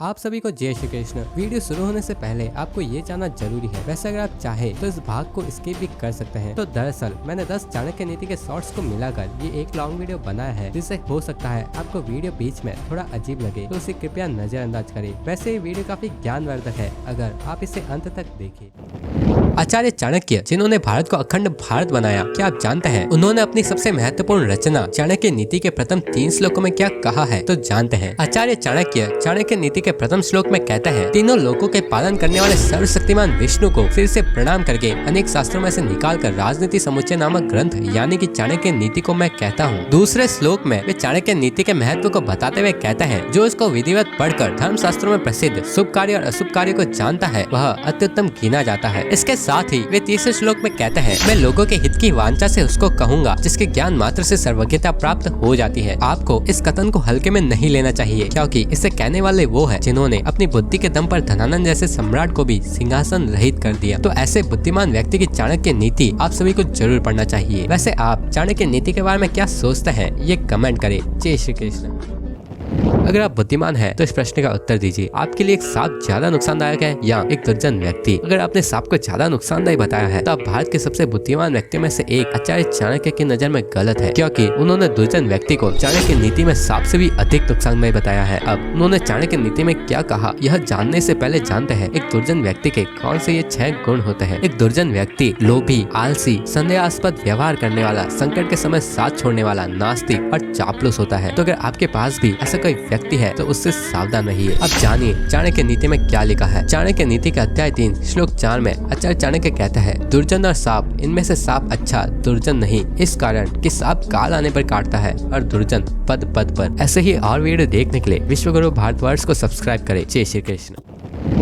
आप सभी को जय श्री कृष्ण। वीडियो शुरू होने से पहले आपको ये जानना जरूरी है, वैसे अगर आप चाहे तो इस भाग को स्किप भी कर सकते हैं। तो दरअसल मैंने 10 चाणक्य नीति के शॉर्ट्स को मिलाकर ये एक लॉन्ग वीडियो बनाया है, जिससे हो सकता है आपको वीडियो बीच में थोड़ा अजीब लगे, तो उसे कृपया नजरअंदाज करें। वैसे ये वीडियो काफी ज्ञानवर्धक है अगर आप इसे अंत तक देखें। आचार्य चाणक्य, जिन्होंने भारत को अखंड भारत बनाया, क्या आप जानते हैं उन्होंने अपनी सबसे महत्वपूर्ण रचना चाणक्य नीति के प्रथम 3 श्लोकों में क्या कहा है? तो जानते हैं। आचार्य चाणक्य चाणक्य नीति के प्रथम श्लोक में कहते हैं, तीनों लोकों के पालन करने वाले सर्वशक्तिमान विष्णु को सिर से प्रणाम करके अनेक शास्त्रों में से निकालकर राजनीति समुच्चय नामक ग्रंथ यानी कि चाणक्य नीति को मैं कहता हूँ। दूसरे श्लोक में वे चाणक्य नीति के महत्व को बताते हुए कहते हैं, जो इसको विधिवत पढ़कर धर्म शास्त्रों में प्रसिद्ध शुभ कार्य और अशुभ कार्य को जानता है वह अत्युत्तम गिना जाता है। इसके साथ ही वे तीसरे श्लोक में कहते हैं, मैं लोगों के हित की वांछा से उसको कहूँगा जिसके ज्ञान मात्र से सर्वज्ञता प्राप्त हो जाती है। आपको इस कथन को हल्के में नहीं लेना चाहिए, क्योंकि इसे कहने वाले वो है जिन्होंने अपनी बुद्धि के दम पर धनानंद जैसे सम्राट को भी सिंहासन रहित कर दिया। तो ऐसे बुद्धिमान व्यक्ति की चाणक्य नीति आप सभी को जरूर पढ़ना चाहिए। वैसे आप चाणक्य नीति के बारे में क्या सोचते हैं, ये कमेंट करें। जय श्री कृष्ण। अगर आप बुद्धिमान हैं तो इस प्रश्न का उत्तर दीजिए, आपके लिए एक सांप ज्यादा नुकसानदायक है या एक दुर्जन व्यक्ति? अगर आपने सांप को ज्यादा नुकसानदायक बताया है तो आप भारत के सबसे बुद्धिमान व्यक्तियों में से एक आचार्य चाणक्य की नजर में गलत है, क्योंकि उन्होंने दुर्जन व्यक्ति को चाणक्य नीति में सांप से भी अधिक नुकसानदायक बताया है। अब उन्होंने चाणक्य नीति में क्या कहा, यह जानने से पहले जानते हैं एक दुर्जन व्यक्ति के कौन से ये 6 गुण होते हैं। एक दुर्जन व्यक्ति लोभी, आलसी, संदेहास्पद व्यवहार करने वाला, संकट के समय साथ छोड़ने वाला, नास्तिक और चापलूस होता है। तो अगर आपके पास भी ऐसा कोई व्यक्ति है तो उससे सावधान रहिए। अब जानिए चाणक्य नीति में क्या लिखा है। चाणक्य नीति का अध्याय 3 श्लोक 4 में आचार्य चाणक्य कहता है, दुर्जन और सांप, इनमें से सांप अच्छा, दुर्जन नहीं, इस कारण कि सांप काल आने पर काटता है और दुर्जन पद पद पर। ऐसे ही और वीडियो देखने के लिए विश्वगुरु भारतवर्ष को सब्सक्राइब करें। जय श्री कृष्ण।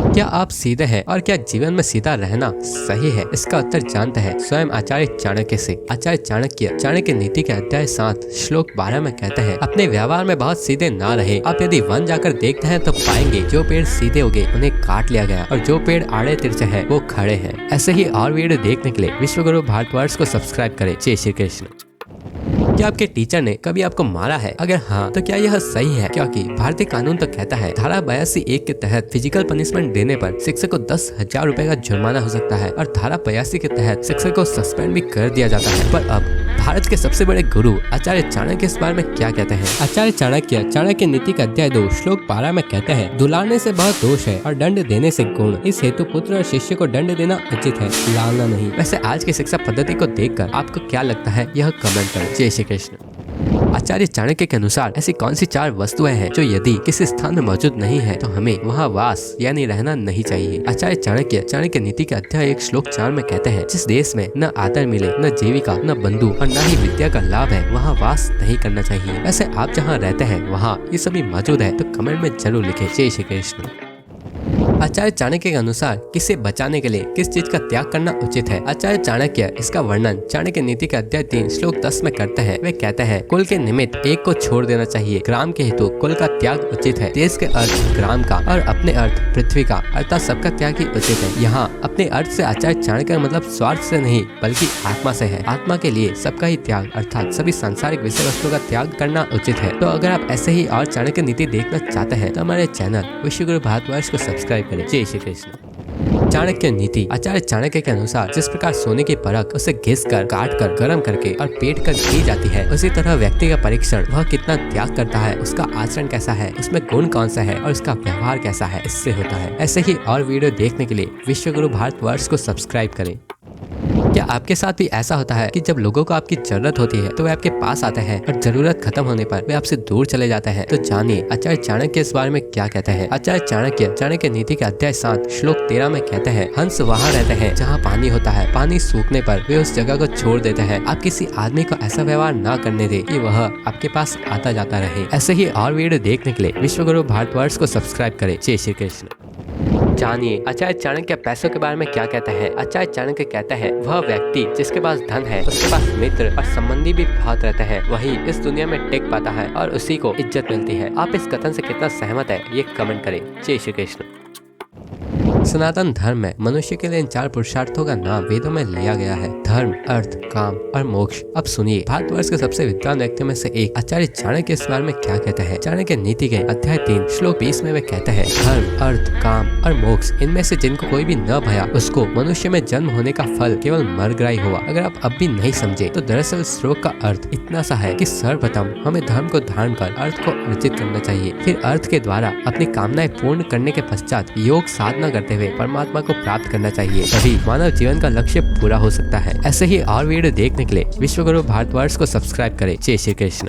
क्या आप सीधे हैं और क्या जीवन में सीधा रहना सही है? इसका उत्तर जानते हैं स्वयं आचार्य चाणक्य से। आचार्य चाणक्य चाणक्य नीति के अध्याय 7 श्लोक 12 में कहते हैं, अपने व्यवहार में बहुत सीधे ना रहे। आप यदि वन जाकर देखते हैं तो पाएंगे जो पेड़ सीधे उगे उन्हें काट लिया गया और जो पेड़ आड़े तिरछे हैं वो खड़े हैं। ऐसे ही और वीडियो देखने के लिए विश्वगुरु भारतवर्ष को सब्सक्राइब करें। जय श्री कृष्ण। क्या आपके टीचर ने कभी आपको मारा है? अगर हाँ तो क्या यह सही है? क्योंकि भारतीय कानून तो कहता है धारा 82(1) के तहत फिजिकल पनिशमेंट देने पर शिक्षक को 10,000 रुपए का जुर्माना हो सकता है और धारा 82 के तहत शिक्षक को सस्पेंड भी कर दिया जाता है। पर अब भारत के सबसे बड़े गुरु आचार्य चाणक्य इस बारे में क्या कहते हैं? आचार्य चाणक्य चाणक्य नीति का अध्याय 2 श्लोक 12 में कहते हैं, दुलारने से बहुत दोष है और दंड देने से गुण, इस हेतु पुत्र और शिष्य को दंड देना उचित है, लालना नहीं। वैसे आज की शिक्षा पद्धति को देखकर आपको क्या लगता है, यह कमेंट करें। जय श्री कृष्ण। आचार्य चाणक्य के अनुसार ऐसी कौन सी 4 वस्तुएं हैं जो यदि किसी स्थान में मौजूद नहीं है तो हमें वहां वास यानी रहना नहीं चाहिए? आचार्य चाणक्य चाणक्य नीति के अध्याय 1 श्लोक 4 में कहते हैं, जिस देश में न आदर मिले, न जीविका, न बंधु और न ही विद्या का लाभ है, वहाँ वास नहीं करना चाहिए। वैसे आप जहाँ रहते हैं वहाँ ये सभी मौजूद है तो कमेंट में जरूर लिखे। जय श्री कृष्ण। आचार्य चाणक्य के अनुसार किसे बचाने के लिए किस चीज का त्याग करना उचित है? आचार्य चाणक्य इसका वर्णन चाणक्य नीति के अध्याय 3 श्लोक 10 में करते हैं। वे कहते हैं, कुल के निमित्त एक को छोड़ देना चाहिए, ग्राम के हेतु कुल का त्याग उचित है। देश के अर्थ ग्राम का और अपने अर्थ पृथ्वी का, अर्थात सबका त्याग ही उचित है। यहाँ अपने अर्थ से आचार्य चाणक्य का मतलब स्वार्थ से नहीं बल्कि आत्मा से है। आत्मा के लिए सबका ही त्याग अर्थात सभी सांसारिक विषय वस्तुओं का त्याग करना उचित है। तो अगर आप ऐसे ही और चाणक्य नीति देखना चाहते हैं तो हमारे चैनल विश्वगुरु भारतवर्ष को सब्सक्राइब करें। जय श्री कृष्ण। चाणक्य नीति आचार्य चाणक्य के अनुसार जिस प्रकार सोने की परख उसे घिस कर, काट कर, गर्म करके और पेट कर की जाती है, उसी तरह व्यक्ति का परीक्षण वह कितना त्याग करता है, उसका आचरण कैसा है, उसमें गुण कौन सा है और उसका व्यवहार कैसा है, इससे होता है। ऐसे ही और वीडियो देखने के लिए विश्वगुरु भारतवर्ष को सब्सक्राइब करें। क्या आपके साथ भी ऐसा होता है कि जब लोगों को आपकी जरूरत होती है तो वे आपके पास आते हैं और जरूरत खत्म होने पर वे आपसे दूर चले जाते हैं? तो जानिए आचार्य चाणक्य इस बारे में क्या कहते हैं। आचार्य चाणक्य चाणक्य नीति के अध्याय 7 श्लोक 13 में कहते हैं, हंस वहाँ रहते हैं जहाँ पानी होता है, पानी सूखने पर वे उस जगह को छोड़ देते हैं। आप किसी आदमी को ऐसा व्यवहार ना करने दे कि वह आपके पास आता जाता रहे। ऐसे ही और वीडियो देखने के लिए विश्वगुरु भारतवर्ष को सब्सक्राइब करें। जय श्री कृष्ण। जानिए आचार्य चाणक्य पैसों के बारे में क्या कहते हैं। आचार्य चाणक्य कहते हैं, वह व्यक्ति जिसके पास धन है उसके पास मित्र और संबंधी भी बहुत रहते हैं, वही इस दुनिया में टिक पाता है और उसी को इज्जत मिलती है। आप इस कथन से कितना सहमत है ये कमेंट करें। जय श्री कृष्ण। सनातन धर्म में मनुष्य के लिए इन 4 पुरुषार्थों का नाम वेदों में लिया गया है, धर्म, अर्थ, काम और मोक्ष। अब सुनिए भारतवर्ष के सबसे विद्वान व्यक्ति में से एक आचार्य चाणक्य इस बारे में क्या कहते हैं। चाणक्य नीति के अध्याय 3 श्लोक 20 में वे कहते हैं, धर्म, अर्थ, काम और मोक्ष, इनमें से जिनको कोई भी न भया उसको मनुष्य में जन्म होने का फल केवल मरग्राही हुआ। अगर आप अब भी नहीं समझे तो दरअसल श्लोक का अर्थ इतना सा है कि सर्वप्रथम हमें धर्म को धारण कर अर्थ को अर्जित करना चाहिए, फिर अर्थ के द्वारा अपनी कामनाएं पूर्ण करने के पश्चात योग साधना करते हुए परमात्मा को प्राप्त करना चाहिए, तभी मानव जीवन का लक्ष्य पूरा हो सकता है। ऐसे ही और वीडियो देखने के लिए विश्वगुरु भारतवर्ष को सब्सक्राइब करें। जय श्री कृष्ण।